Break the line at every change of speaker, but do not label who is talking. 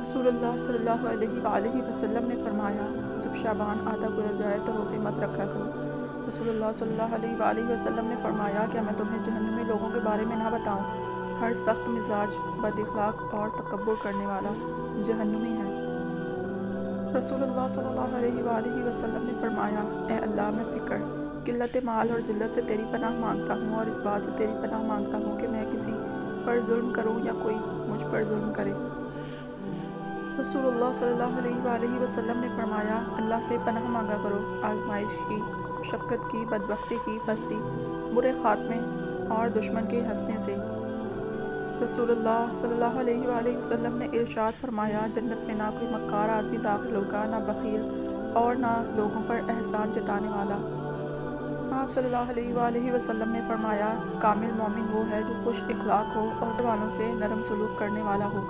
रसूलुल्लाह सल्लल्लाहु अलैहि वसल्लम ने फरमाया, जब शाबान आधा गुजर जाए तो रोज़े मत रखा करो। रसूलुल्लाह सल्लल्लाहु अलैहि वसल्लम ने फरमाया, क्या मैं तुम्हें जहन्नुमी लोगों के बारे में ना बताऊं? हर सख्त मिजाज, बद इखलाक और तकब्बुर करने वाला जहन्नुमी है। रसूलुल्लाह सल्लल्लाहु अलैहि वसल्लम ने फरमाया, ए अल्लाह, मैं फ़िक्र, किल्लत माल और ज़िल्लत से तेरी पनाह मांगता हूँ और इस बात से तेरी पनाह मांगता हूँ कि मैं किसी पर जुल्म करूँ या कोई मुझ पर जुल्म करे। रसूलुल्लाह सल्लल्लाहु अलैहि वसल्लम ने फरमाया, अल्लाह से पनाह मांगा करो आजमाइश की, मुशक्क़त की, बदबख्ती की, पस्ती, बुरे ख़ात्मे और दुश्मन के हंसने से। रसूलुल्लाह सल्लल्लाहु अलैहि वसल्लम ने इरशाद फरमाया, जन्नत में ना कोई मक्कार आदमी दाखिल होगा, ना बख़ील और ना लोगों पर एहसान जताने वाला। आप सल्लल्लाहु अलैहि वसल्लम ने फरमाया, कामिल मोमिन वो है जो खुश इखलाक हो और वालों से नरम सलूक करने वाला हो।